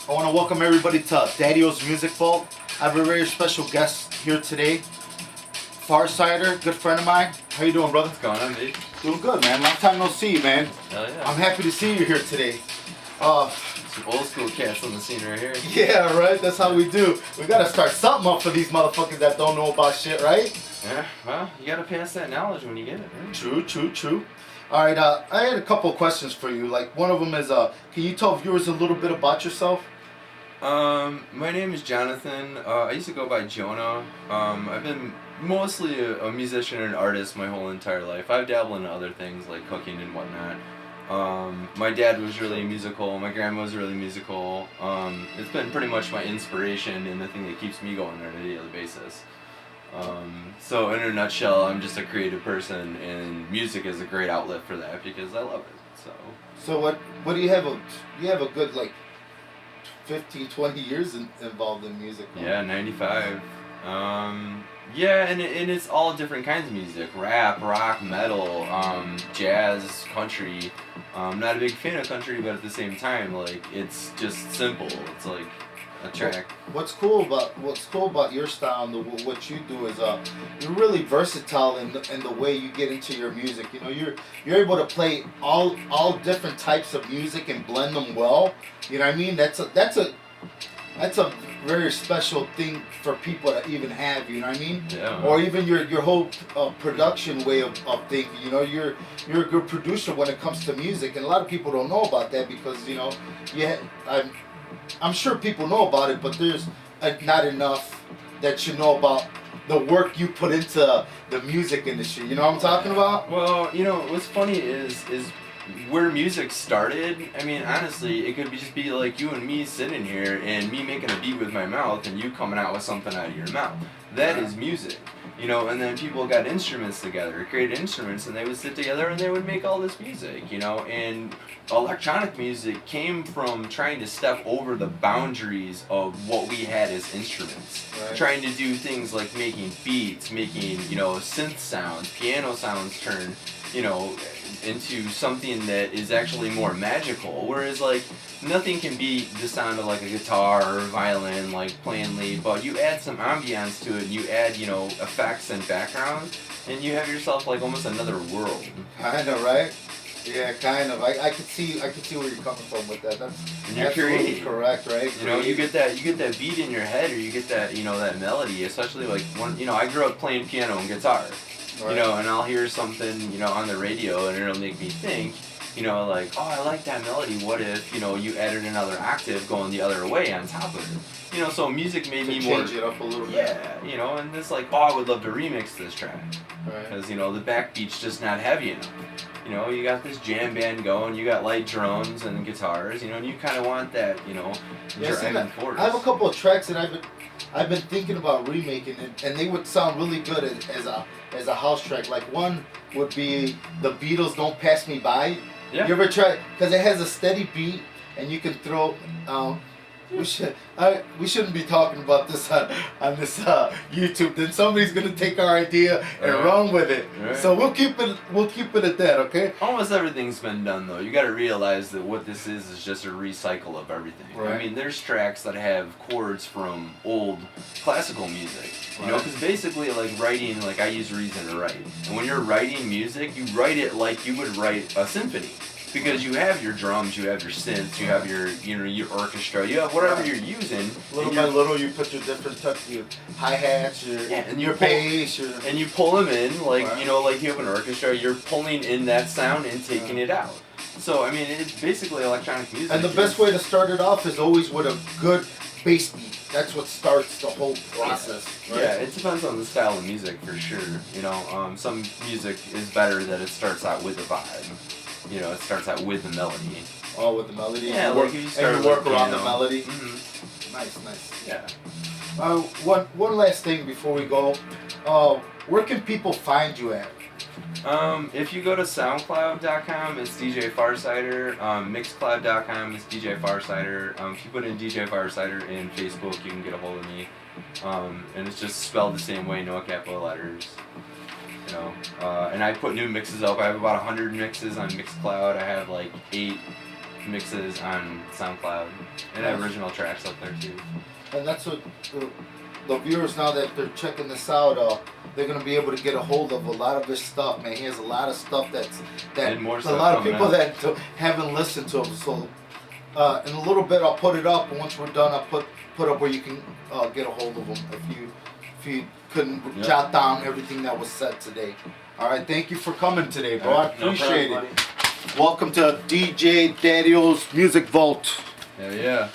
I want to welcome everybody to Daddy-O's Music Vault. I have a very special guest here today, FARSIDER, good friend of mine. How you doing, brother? What's going on, dude? Doing good, man. Long time no see, man. Hell yeah. I'm happy to see you here today. Some old school cats on the scene right here. Yeah, right. That's how we do. We gotta start something up for these motherfuckers that don't know about shit, right? Yeah, well, you gotta pass that knowledge when you get it, right? True. All right, I had a couple of questions for you. Like, one of them is, can you tell viewers a little bit about yourself? My name is Jonathan. I used to go by Jonah. I've been mostly a musician and artist my whole entire life. I've dabbled in other things like cooking and whatnot. My dad was really musical. My grandma was really musical. It's been pretty much my inspiration and the thing that keeps me going on a daily basis. So in a nutshell, I'm just a creative person, and music is a great outlet for that because I love it. So what do you have? You have a good like 15, 20 years involved in music. Huh? Yeah, 95. Yeah, and it's all different kinds of music: rap, rock, metal, jazz, country. I'm not a big fan of country, but at the same time, like, it's just simple. It's like a track. What's cool about your style and what you do is you're really versatile in the way you get into your music. You know, you're able to play all different types of music and blend them well. You know what I mean? That's a very special thing for people to even have, you know what I mean? Yeah. Or even your whole production way of thinking. You know, you're a good producer when it comes to music, and a lot of people don't know about that because, you know, I'm sure people know about it, but there's not enough that you know about the work you put into the music industry. You know what I'm talking about? Well, you know, what's funny is where music started. I mean, honestly, it could just be like you and me sitting here and me making a beat with my mouth and you coming out with something out of your mouth. That is music, you know. And then people got instruments together, created instruments, and they would sit together and they would make all this music, you know. And electronic music came from trying to step over the boundaries of what we had as instruments, trying to do things like making beats, making, you know, synth sounds, piano sounds turn, you know, into something that is actually more magical, whereas like nothing can be the sound of like a guitar or a violin like plainly, but you add some ambiance to it, and you add, you know, effects and background, and you have yourself like almost another world. Kind of, right? Yeah, kind of. I could see where you're coming from with that. That's absolutely correct, right? You know, you get that beat in your head, or you get that, you know, that melody, especially like when, you know, I grew up playing piano and guitar. Right. You know, and I'll hear something, you know, on the radio, and it'll make me think, you know, like, oh, I like that melody. What if, you know, you added another octave going the other way on top of it? You know, so music made me more... change it up a little bit. Yeah, you know, and it's like, oh, I would love to remix this track. Right. Because, you know, the backbeat's just not heavy enough. You know, you got this jam band going, you got light drums and guitars, you know, and you kind of want that, you know, driving force. I have a couple of tracks that I've been thinking about remaking, and they would sound really good as a house track. Like, one would be the Beatles' "Don't Pass Me By." Yeah. You ever try? Because it has a steady beat, and you can throw. We shouldn't be talking about this on this YouTube. Then somebody's gonna take our idea and run with it. Right. So we'll keep it at that, okay? Almost everything's been done though. You got to realize that what this is just a recycle of everything. Right. I mean, there's tracks that have chords from old classical music. You know, because basically, like writing, like I use Reason to write, and when you're writing music, you write it like you would write a symphony. Because you have your drums, you have your synths, you have your, you know, your orchestra, you have whatever you're using. Little by little, you put your different touch, your hi-hats, your bass, and you pull them in, like, you know, like you have an orchestra, you're pulling in that sound and taking it out. So, I mean, it's basically electronic music. And the best way to start it off is always with a good bass beat. That's what starts the whole process. Right? Yeah, it depends on the style of music for sure. You know, some music is better that it starts out with a vibe. You know, it starts out with the melody. Oh, with the melody? Yeah, like you start and you work with, around you know, the melody? Mm-hmm. Nice. Yeah. One last thing before we go. Where can people find you at? If you go to SoundCloud.com, it's DJ FARSIDER. Mixcloud.com, it's DJ FARSIDER. If you put in DJ FARSIDER in Facebook, you can get a hold of me. And it's just spelled the same way, no capital letters. You know, and I put new mixes up. I have about 100 mixes on Mixcloud. I have like 8 mixes on SoundCloud and Nice. original tracks up there too. And that's what the viewers, now that they're checking this out, they're gonna be able to get a hold of a lot of his stuff, man. He has a lot of stuff that And more a stuff lot of coming people up. that haven't listened to him. So in a little bit, I'll put it up, and once we're done, I'll put up where you can get a hold of him if you couldn't jot down everything that was said today. All right, thank you for coming today, bro. I appreciate it. Welcome to DJ Daddy-O's Music Vault. Yeah.